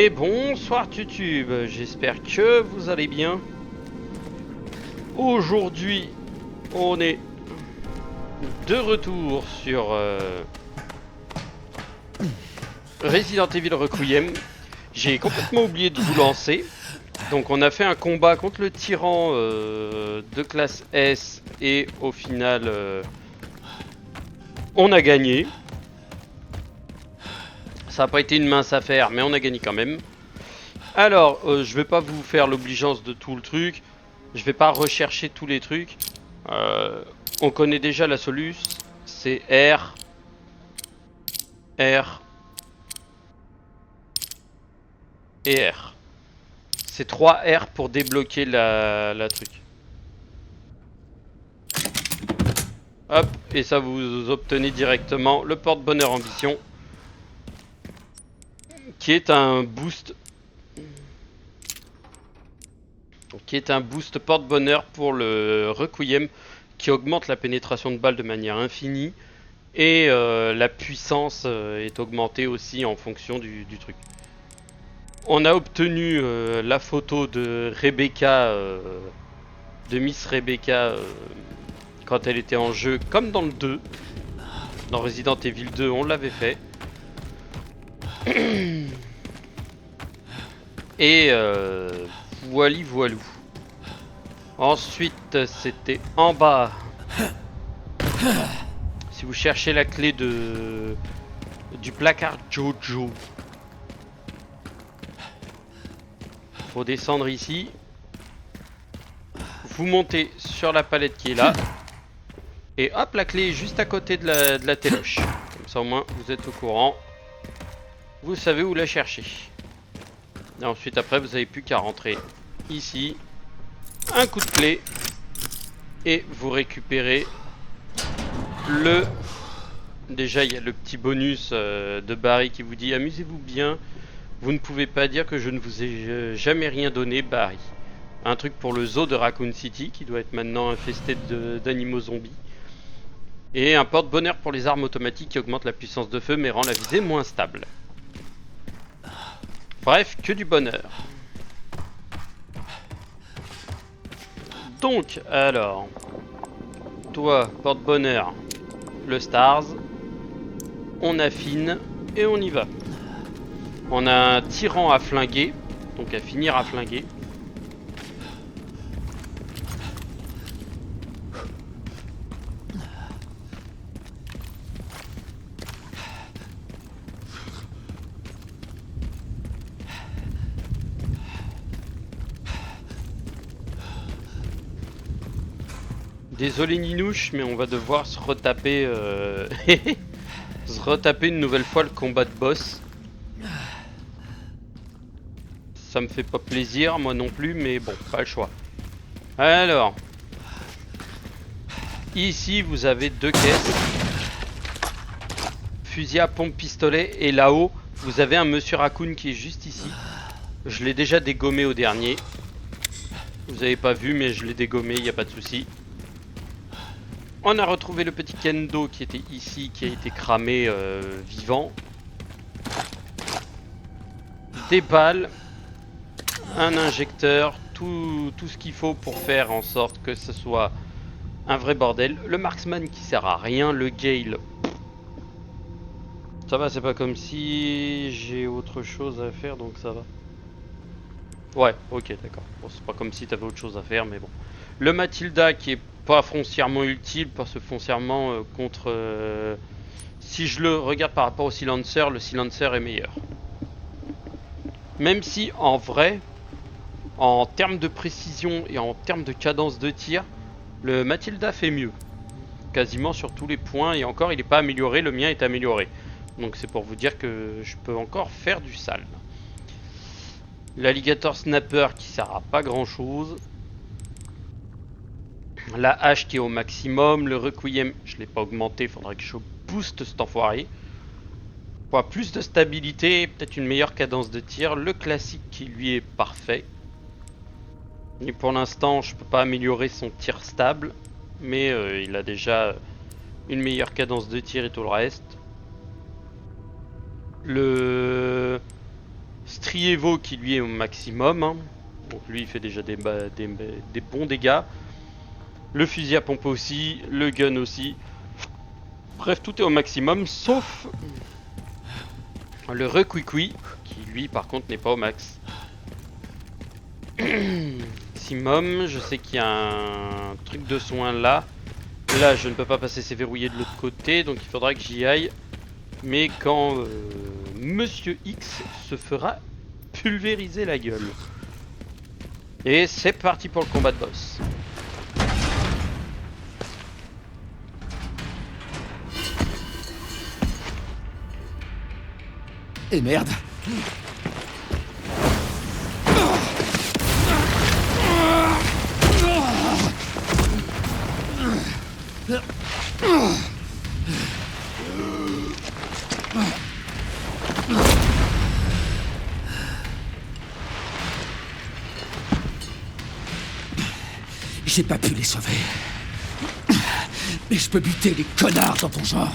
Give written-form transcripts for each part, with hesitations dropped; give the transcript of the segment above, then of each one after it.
Et bonsoir YouTube, j'espère que vous allez bien. Aujourd'hui, on est de retour sur Resident Evil Requiem. J'ai complètement oublié de vous lancer. Donc on a fait un combat contre le tyran de classe S et au final on a gagné. Ça n'a pas été une mince affaire mais on a gagné quand même. Alors je vais pas vous faire l'obligeance de tout le truc. Je vais pas rechercher tous les trucs. On connaît déjà la soluce. C'est R, R et R. C'est 3 R pour débloquer la truc. Hop, et ça vous obtenez directement le porte-bonheur ambition. Qui est un boost. Qui est un boost porte-bonheur pour le Requiem. Qui augmente la pénétration de balles de manière infinie. Et la puissance est augmentée aussi en fonction du truc. On a obtenu la photo de Rebecca, de Miss Rebecca, quand elle était en jeu, comme dans le 2. Dans Resident Evil 2, on l'avait fait. Et voili voilou. Ensuite, c'était en bas. Si vous cherchez la clé du placard Jojo, faut descendre ici. Vous montez sur la palette qui est là. Et hop, la clé est juste à côté de la téloche. Comme ça au moins vous êtes au courant. Vous savez où la chercher. Et ensuite après vous n'avez plus qu'à rentrer ici. Un coup de clé. Et vous récupérez le... Déjà il y a le petit bonus de Barry qui vous dit amusez-vous bien. Vous ne pouvez pas dire que je ne vous ai jamais rien donné, Barry. Un truc pour le zoo de Raccoon City qui doit être maintenant infesté d'animaux zombies. Et un porte-bonheur pour les armes automatiques qui augmente la puissance de feu mais rend la visée moins stable. Bref, que du bonheur. Donc, alors, toi, porte-bonheur, le Stars, on affine et on y va. On a un tyran à flinguer, donc à finir à flinguer. Désolé Ninouche, mais on va devoir se retaper, se retaper une nouvelle fois le combat de boss. Ça me fait pas plaisir, moi non plus, mais bon, pas le choix. Alors, ici vous avez deux caisses. Fusil à pompe pistolet, et là-haut, vous avez un monsieur Raccoon qui est juste ici. Je l'ai déjà dégommé au dernier. Vous avez pas vu, mais je l'ai dégommé, il n'y a pas de souci. On a retrouvé le petit Kendo qui était ici, qui a été cramé vivant. Des balles, un injecteur, tout ce qu'il faut pour faire en sorte que ce soit un vrai bordel. Le marksman qui sert à rien, le Gale. Ça va, c'est pas comme si j'ai autre chose à faire, donc ça va. Ouais, ok, d'accord. Bon, c'est pas comme si t'avais autre chose à faire, mais bon. Le Matilda qui est pas foncièrement utile, parce que foncièrement contre... si je le regarde par rapport au silencer, le silencer est meilleur. Même si en vrai, en termes de précision et en termes de cadence de tir, le Matilda fait mieux. Quasiment sur tous les points, et encore il n'est pas amélioré, le mien est amélioré. Donc c'est pour vous dire que je peux encore faire du sale. L'alligator snapper qui sert à pas grand chose. La hache qui est au maximum. Le requiem, je l'ai pas augmenté, faudrait que je booste cet enfoiré. Pour plus de stabilité, peut-être une meilleure cadence de tir. Le classique qui lui est parfait. Et pour l'instant, je peux pas améliorer son tir stable. Mais il a déjà une meilleure cadence de tir et tout le reste. Le Strievo qui lui est au maximum. Hein. Donc lui il fait déjà des bons dégâts. Le fusil à pompe aussi, le gun aussi. Bref, tout est au maximum, sauf le requiqui, qui lui par contre n'est pas au max. Maximum, je sais qu'il y a un truc de soin là. Là, je ne peux pas passer, c'est verrouillé de l'autre côté, donc il faudra que j'y aille. Mais quand Monsieur X se fera pulvériser la gueule. Et c'est parti pour le combat de boss. Et merde. J'ai pas pu les sauver. Mais je peux buter les connards dans ton genre.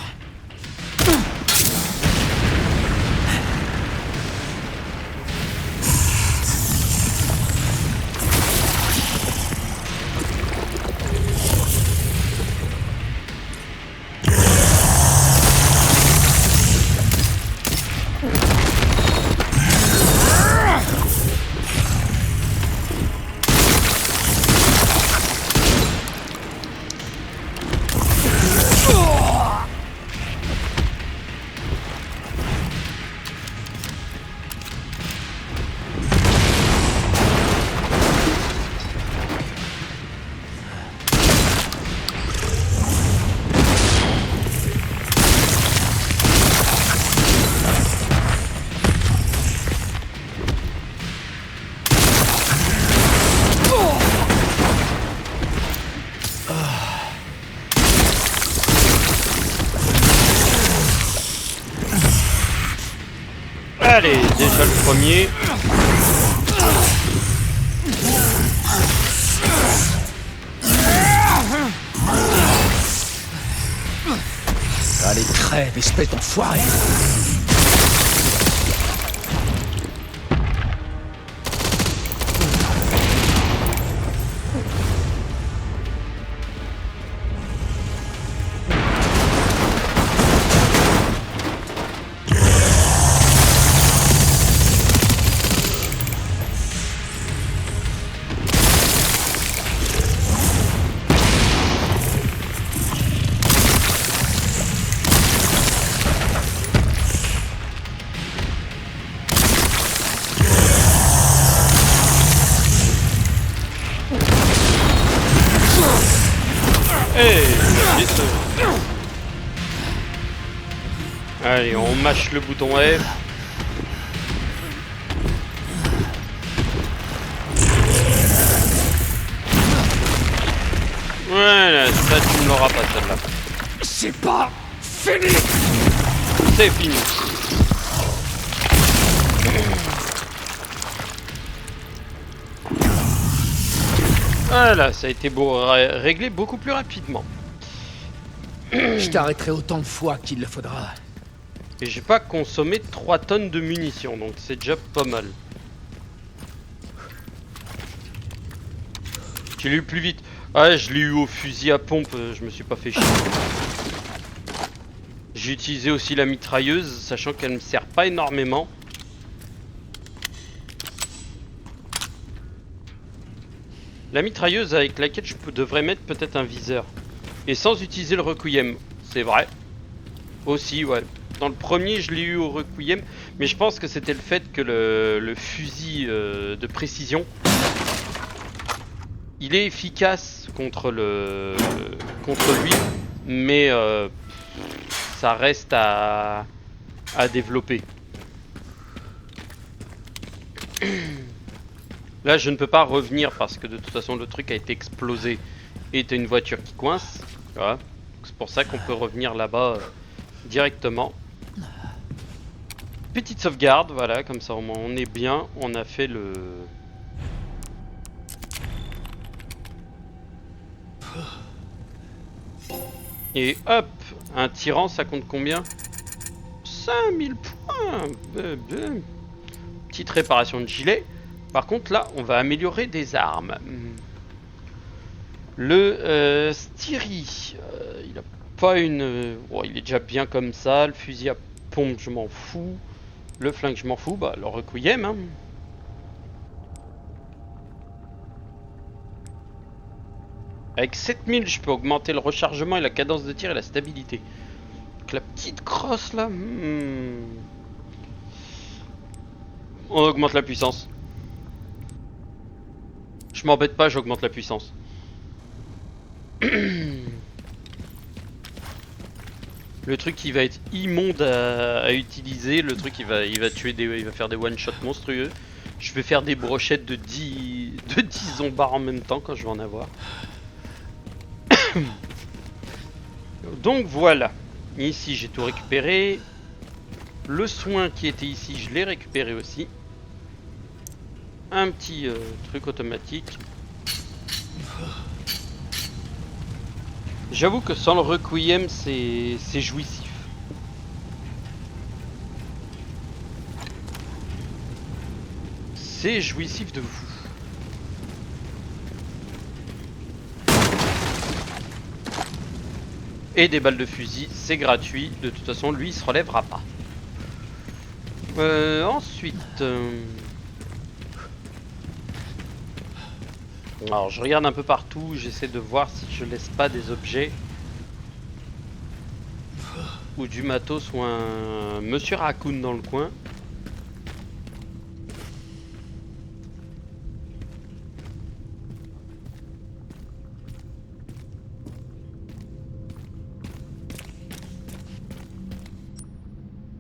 Allez, déjà le premier. Allez, crève, espèce d'enfoiré. Allez, on mâche le bouton F. Voilà, ça tu ne l'auras pas celle-là. C'est pas fini. C'est fini. Voilà, ça a été réglé beaucoup plus rapidement. Je t'arrêterai autant de fois qu'il le faudra. Et j'ai pas consommé 3 tonnes de munitions, donc c'est déjà pas mal. Tu l'as eu plus vite. Ouais, je l'ai eu au fusil à pompe, je me suis pas fait chier. J'ai utilisé aussi la mitrailleuse, sachant qu'elle me sert pas énormément. La mitrailleuse avec laquelle je devrais mettre peut-être un viseur. Et sans utiliser le requiem, c'est vrai. Aussi, ouais. Dans le premier, je l'ai eu au requiem, mais je pense que c'était le fait que le fusil de précision, il est efficace contre lui, mais ça reste à développer. Là, je ne peux pas revenir parce que de toute façon, le truc a été explosé et t'as une voiture qui coince. Voilà. C'est pour ça qu'on peut revenir là-bas directement. Petite sauvegarde, voilà, comme ça on est bien. On a fait le... Et hop, un tyran, ça compte combien? 5000 points. petite réparation de gilet. Par contre là on va améliorer des armes. Le Styrie, il a pas une... bon, il est déjà bien comme ça. Le fusil à pompe je m'en fous. Le flingue je m'en fous. Bah le requiem hein. Avec 7000 je peux augmenter le rechargement et la cadence de tir et la stabilité. Donc la petite crosse là... on augmente la puissance. Je m'embête pas, j'augmente la puissance. Le truc qui va être immonde à utiliser, le truc il va tuer des, il va faire des one shot monstrueux. Je vais faire des brochettes de 10 zombards en même temps quand je vais en avoir. Donc voilà. Ici j'ai tout récupéré. Le soin qui était ici je l'ai récupéré aussi. Un petit truc automatique. J'avoue que sans le requiem c'est jouissif. C'est jouissif de fou. Et des balles de fusil, c'est gratuit. De toute façon, lui, il se relèvera pas. Ensuite... alors, je regarde un peu partout. J'essaie de voir si je laisse pas des objets. Ou du matos ou un Monsieur Raccoon dans le coin.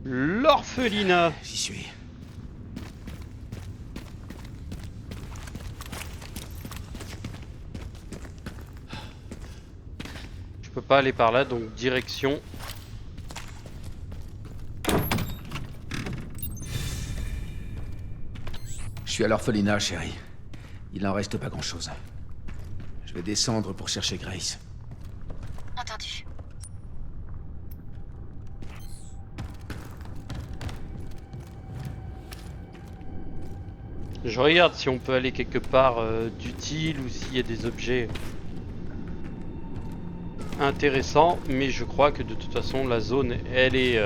L'orphelinat. J'y suis. Je peux pas aller par là, donc direction. Je suis à l'orphelinat, chérie. Il en reste pas grand-chose. Je vais descendre pour chercher Grace. Entendu. Je regarde si on peut aller quelque part d'utile ou s'il y a des objets intéressants, mais je crois que de toute façon la zone elle est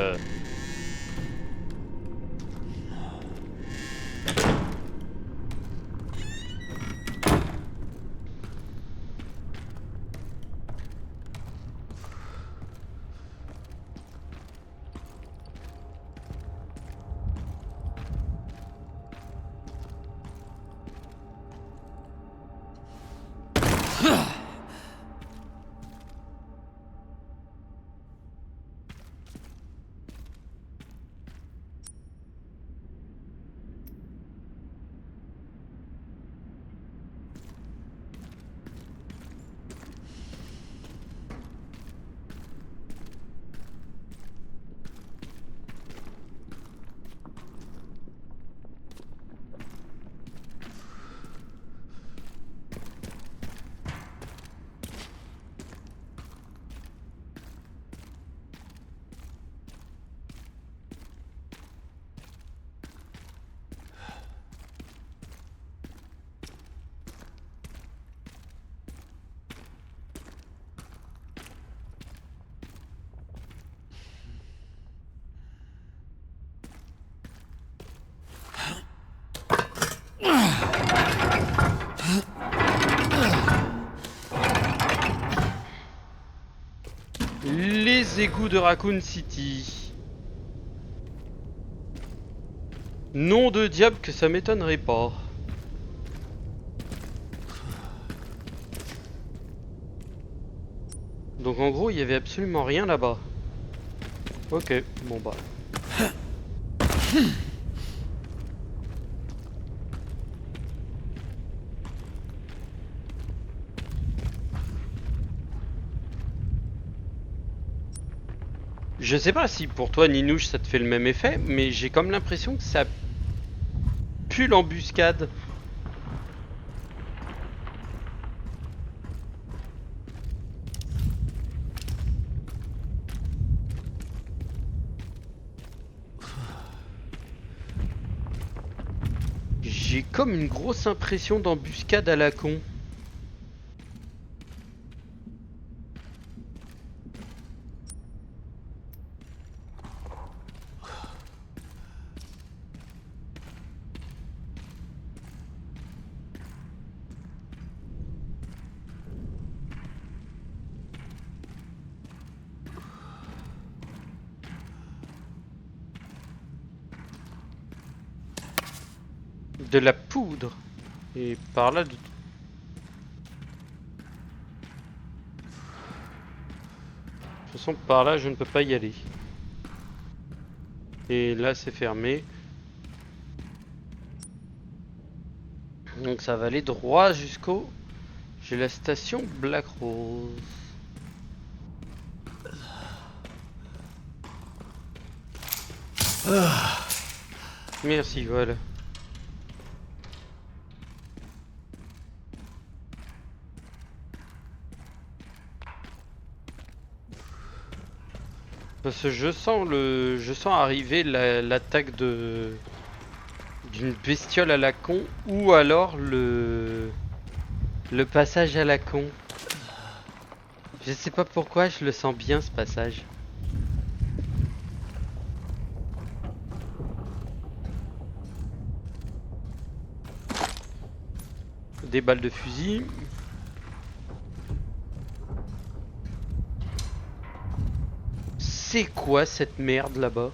les égouts de Raccoon City. Nom de diable que ça m'étonnerait pas. Donc en gros il y avait absolument rien là-bas. Ok, bon bah. Je sais pas si pour toi Ninouche ça te fait le même effet, mais j'ai comme l'impression que ça pue l'embuscade. J'ai comme une grosse impression d'embuscade à la con. De la poudre. Et par là... De toute façon, par là, je ne peux pas y aller. Et là, c'est fermé. Donc ça va aller droit jusqu'au... J'ai la station Black Rose. Merci, voilà. Parce que je sens arriver l'attaque d'une bestiole à la con, ou alors le passage à la con. Je sais pas pourquoi, je le sens bien ce passage. Des balles de fusil. C'est quoi cette merde là-bas?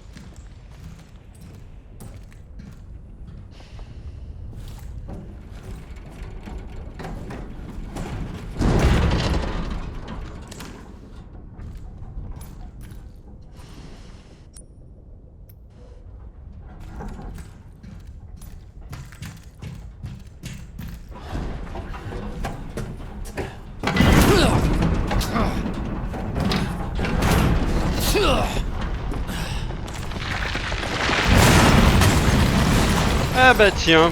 Ah bah tiens.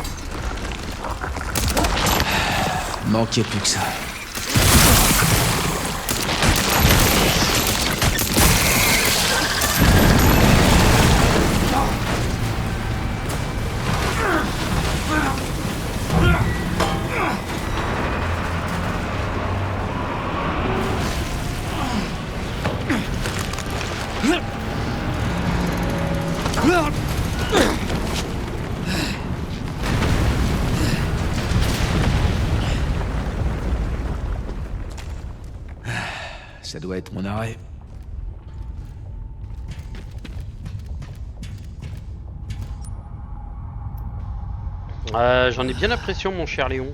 Manquait plus que ça. Ça doit être mon arrêt. J'en ai bien l'impression, mon cher Léon.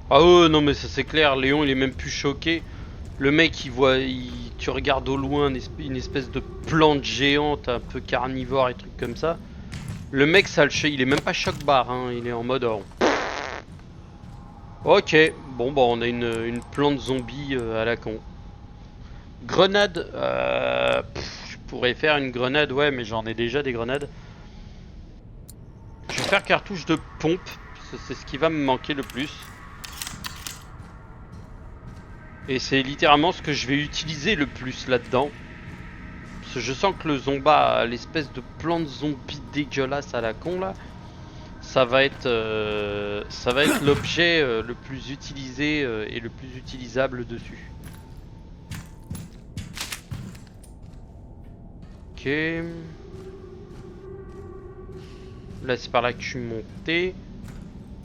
Ah oh non mais ça c'est clair, Léon il est même plus choqué. Le mec il voit, tu regardes au loin une espèce de plante géante un peu carnivore et trucs comme ça. Le mec ça le il est même pas choc-barre, hein, il est en mode oh. Ok, bon bah on a une plante zombie à la con. Grenade, je pourrais faire une grenade, ouais mais j'en ai déjà des grenades. Je vais faire cartouche de pompe, c'est ce qui va me manquer le plus. Et c'est littéralement ce que je vais utiliser le plus là-dedans. Parce que je sens que le zomba, l'espèce de plante zombie dégueulasse à la con là, ça va être l'objet le plus utilisé et le plus utilisable dessus. Ok. Là c'est par là que je suis monté.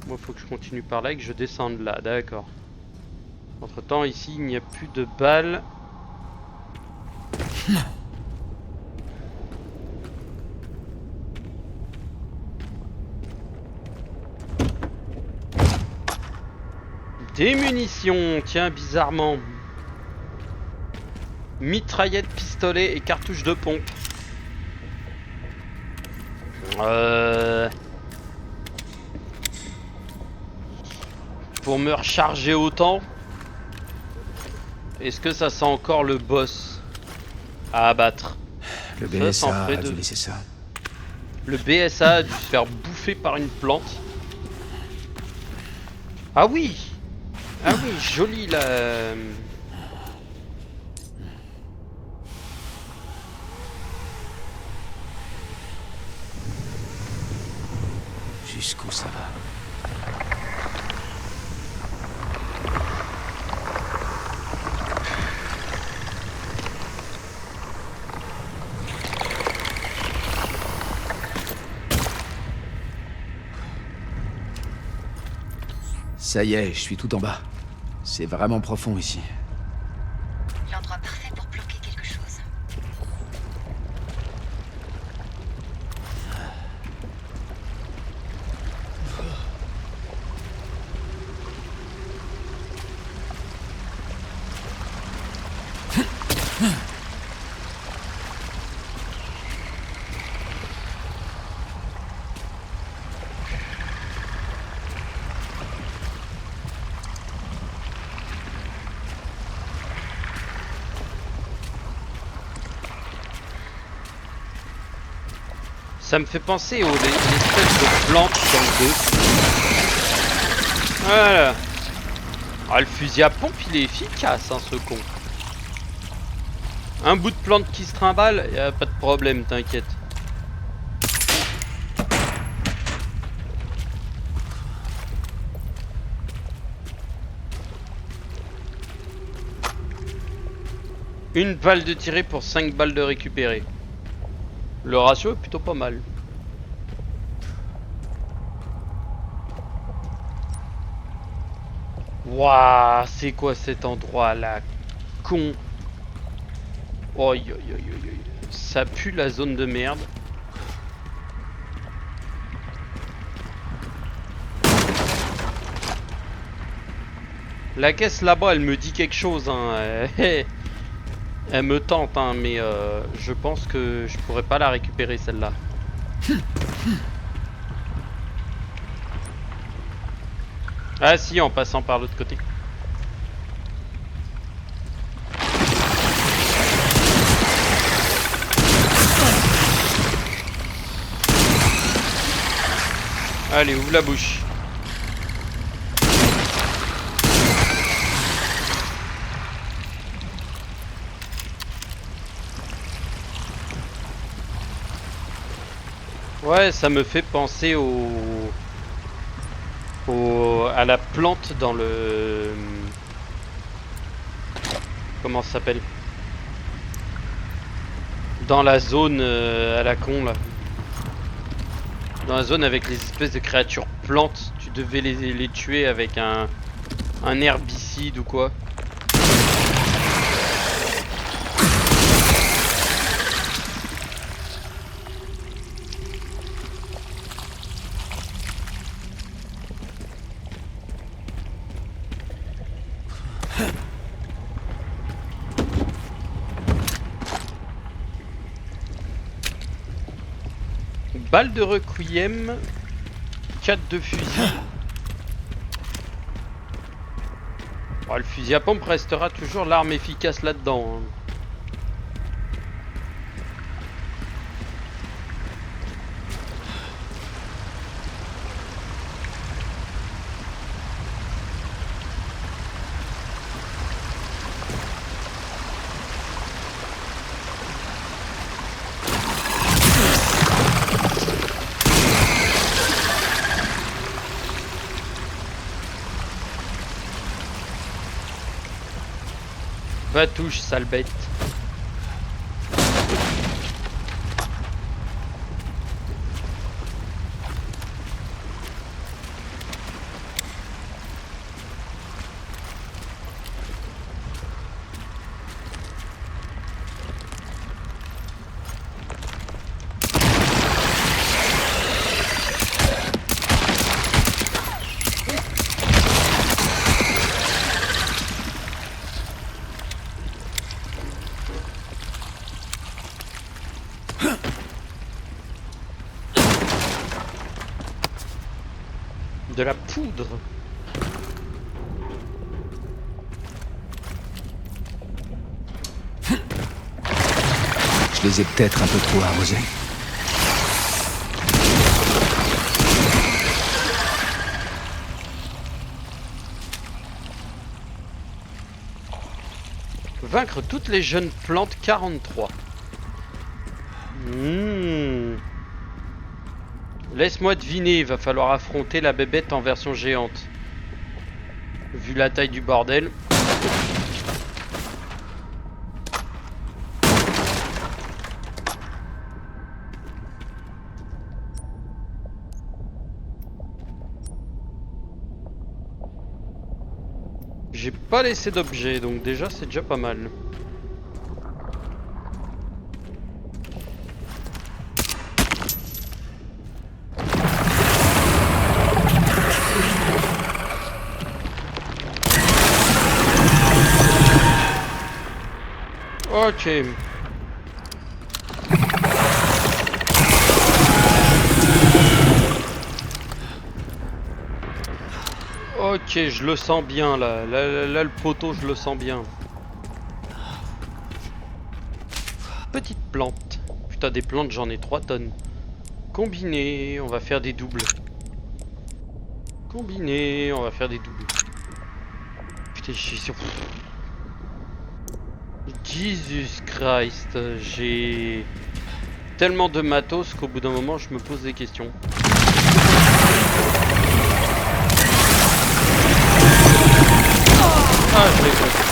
Moi faut que je continue par là et que je descende là, d'accord. Entre temps ici il n'y a plus de balles. Des munitions, tiens bizarrement. Mitraillette, pistolet et cartouche de pompe. pour me recharger autant. Est-ce que ça sent encore le boss à abattre? Le Ça, ça en BSA ferait a dû deux. laisser ça. Le BSA a dû se faire bouffer par une plante. Ah oui! Ah oui, joli là. Jusqu'où ça va? Ça y est, je suis tout en bas. C'est vraiment profond ici. L'endroit parfait pour planquer quelque chose. Ça me fait penser aux l'espèce de plantes dans le 2. Voilà. Ah, le fusil à pompe, il est efficace, hein, ce con. Un bout de plante qui se trimballe, y a pas de problème, t'inquiète. Une balle de tirée pour 5 balles de récupérer. Le ratio est plutôt pas mal. Waouh, c'est quoi cet endroit là? Con. Oi, oi, oi, oi, oi. Ça pue la zone de merde. La caisse là-bas, elle me dit quelque chose, hein. Elle me tente, hein, mais je pense que je pourrais pas la récupérer celle-là. Ah si, en passant par l'autre côté. Allez, ouvre la bouche. Ouais, ça me fait penser à la plante dans le... Comment ça s'appelle? Dans la zone à la con là. Dans la zone avec les espèces de créatures plantes, tu devais les tuer avec un herbicide ou quoi. Balle de requiem, 4 de fusil. Oh, le fusil à pompe restera toujours l'arme efficace là-dedans, hein. Va touche, sale bête. De la poudre. Je les ai peut-être un peu trop arrosés. Vaincre toutes les jeunes plantes 43. Laisse-moi deviner, il va falloir affronter la bébête en version géante. Vu la taille du bordel. J'ai pas laissé d'objet, donc déjà c'est déjà pas mal. Ok. Ok, je le sens bien là. Là, le poteau, je le sens bien. Petite plante. Putain, des plantes, j'en ai 3 tonnes. Combiné, on va faire des doubles. Combiné, on va faire des doubles. Putain, je suis sur... Jesus Christ, j'ai tellement de matos qu'au bout d'un moment je me pose des questions. Ah, je l'ai compris.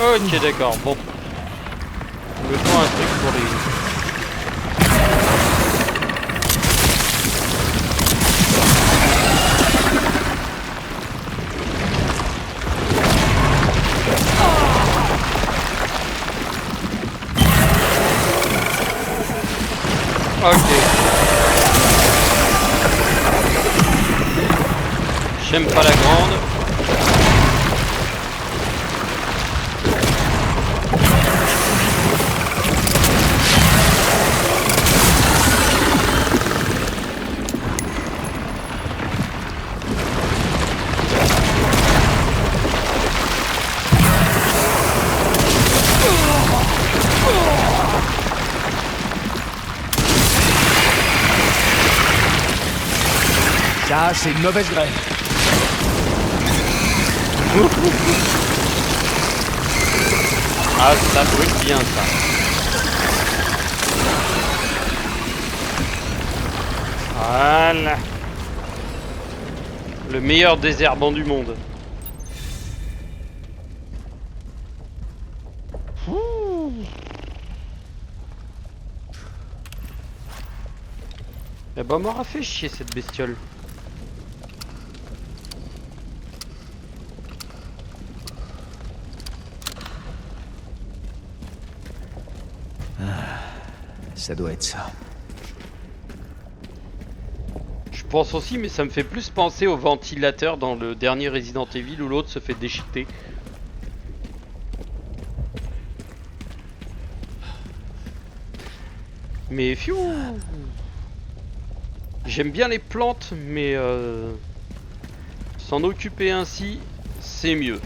Ok, d'accord, bon. Je me prends un truc pour les... Ok. J'aime pas la grande. Ça, c'est une mauvaise graine. Ah, ça brûle bien ça. Voilà. Le meilleur désherbant du monde. Ouh. Eh ben, m'aura fait chier cette bestiole. Ça doit être ça. Je pense aussi, mais ça me fait plus penser au ventilateur dans le dernier Resident Evil où l'autre se fait déchiqueter. Mais fiou. J'aime bien les plantes, mais s'en occuper ainsi, c'est mieux.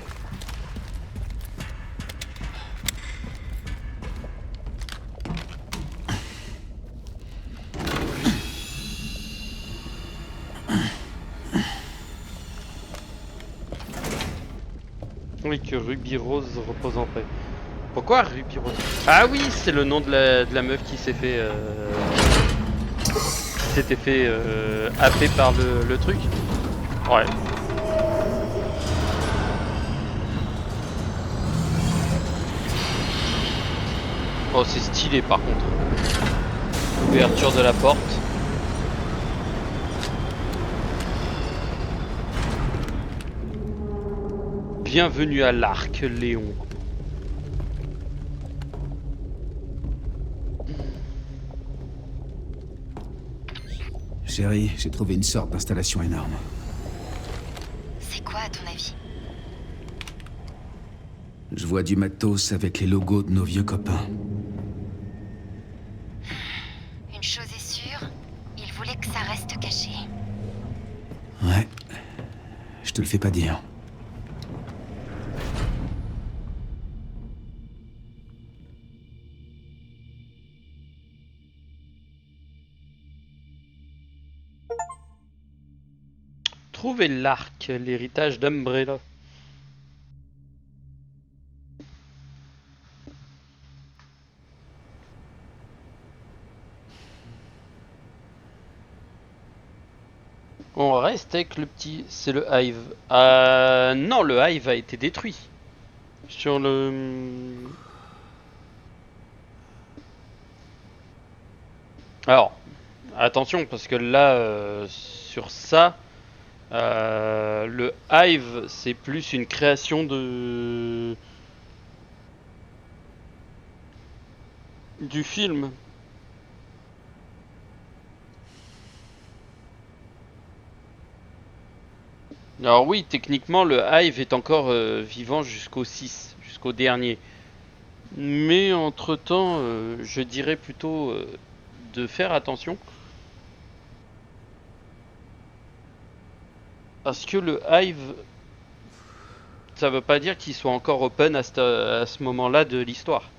Oui, que Ruby Rose repose en paix. Pourquoi Ruby Rose? Ah oui, c'est le nom de la meuf qui s'est fait... qui s'était fait happer par le truc. Ouais. Oh, c'est stylé par contre. Ouverture de la porte. Bienvenue à l'Arc, Léon. Chérie, j'ai trouvé une sorte d'installation énorme. C'est quoi à ton avis? Je vois du matos avec les logos de nos vieux copains. Une chose est sûre, il voulait que ça reste caché. Ouais. Je te le fais pas dire. Trouvez l'Arc, l'héritage d'Umbrella. On reste avec le petit... C'est le Hive. Non, le Hive a été détruit. Sur le... Alors, attention, parce que là, sur ça, le Hive, c'est plus une création de... du film. Alors oui, techniquement, le Hive est encore vivant jusqu'au 6, jusqu'au dernier. Mais entre-temps, je dirais plutôt de faire attention. Parce que le Hive, ça veut pas dire qu'il soit encore open à ce moment-là de l'histoire.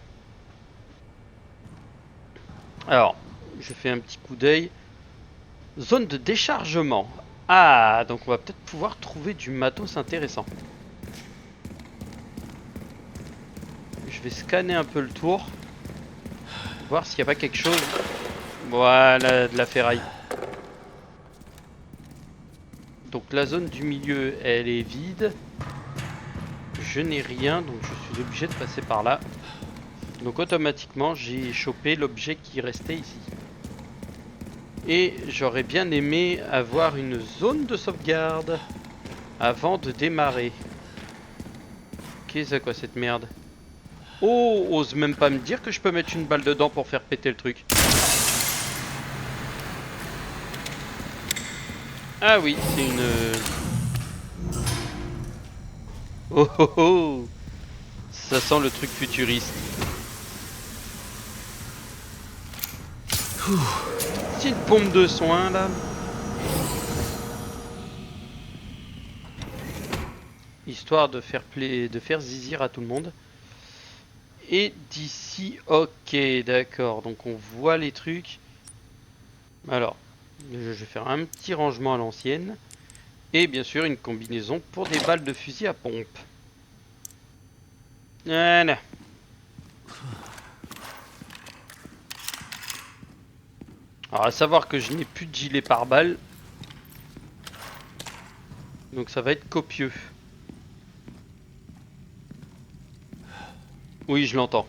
Alors, je fais un petit coup d'œil. Zone de déchargement. Ah, donc on va peut-être pouvoir trouver du matos intéressant. Je vais scanner un peu le tour. Voir s'il n'y a pas quelque chose. Voilà, de la ferraille. Donc la zone du milieu, elle est vide. Je n'ai rien, donc je suis obligé de passer par là. Donc automatiquement, j'ai chopé l'objet qui restait ici. Et j'aurais bien aimé avoir une zone de sauvegarde avant de démarrer. Qu'est-ce que c'est quoi cette merde? Oh, ose même pas me dire que je peux mettre une balle dedans pour faire péter le truc. Ah oui, c'est une... Oh oh oh! Ça sent le truc futuriste. Petite pompe de soin là. Histoire de faire zizir à tout le monde. Et d'ici, ok, d'accord. Donc on voit les trucs. Alors, je vais faire un petit rangement à l'ancienne. Et bien sûr une combinaison pour des balles de fusil à pompe. Voilà. Alors à savoir que je n'ai plus de gilet pare-balles. Donc ça va être copieux. Oui, je l'entends.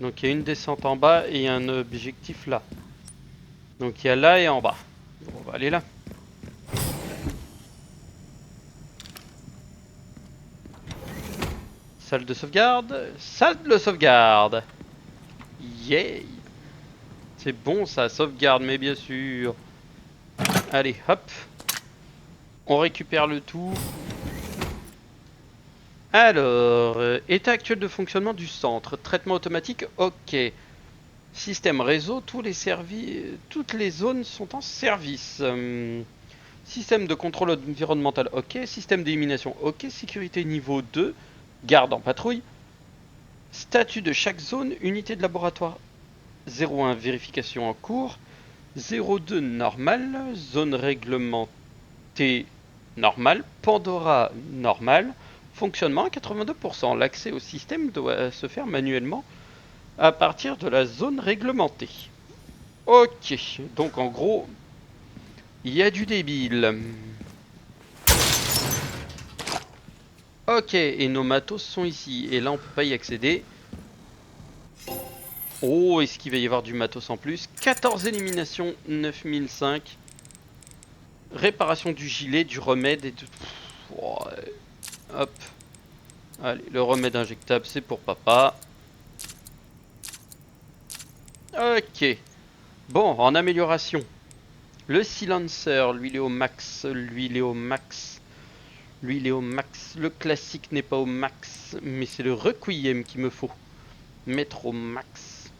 Donc il y a une descente en bas et un objectif là. Donc il y a là et en bas. Bon, on va aller là. Salle de sauvegarde. Salle de sauvegarde. Yay. C'est bon ça, sauvegarde, mais bien sûr. Allez, hop. On récupère le tout. Alors, état actuel de fonctionnement du centre. Traitement automatique, ok. Système réseau, toutes les zones sont en service. Système de contrôle environnemental, ok. Système d'élimination, ok. Sécurité niveau 2. Garde en patrouille. Statut de chaque zone, unité de laboratoire 01, vérification en cours. 02, normal. Zone réglementée, normal. Pandora, normal. Fonctionnement à 82%. L'accès au système doit se faire manuellement à partir de la zone réglementée. Ok, donc en gros, il y a du débile. Ok, et nos matos sont ici. Et là, on peut pas y accéder. Oh, est-ce qu'il va y avoir du matos en plus? 14 éliminations, 9005. Réparation du gilet, du remède et de... Ouais. Hop. Allez, le remède injectable, c'est pour papa. Ok. Bon, en amélioration. Le silencer, lui il est au max, lui il est au max. Lui il est au max. Le classique n'est pas au max, mais c'est le requiem qu'il me faut. Mettre au max.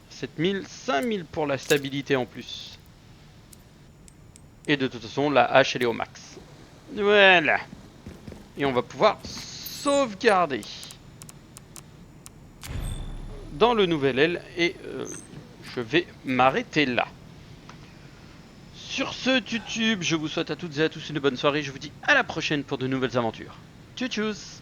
7000, 5000 pour la stabilité en plus. Et de toute façon, la hache elle est au max. Voilà. Et on va pouvoir sauvegarder dans le nouvel aile et je vais m'arrêter là. Sur ce YouTube, je vous souhaite à toutes et à tous une bonne soirée. Je vous dis à la prochaine pour de nouvelles aventures. Tchuss tchuss.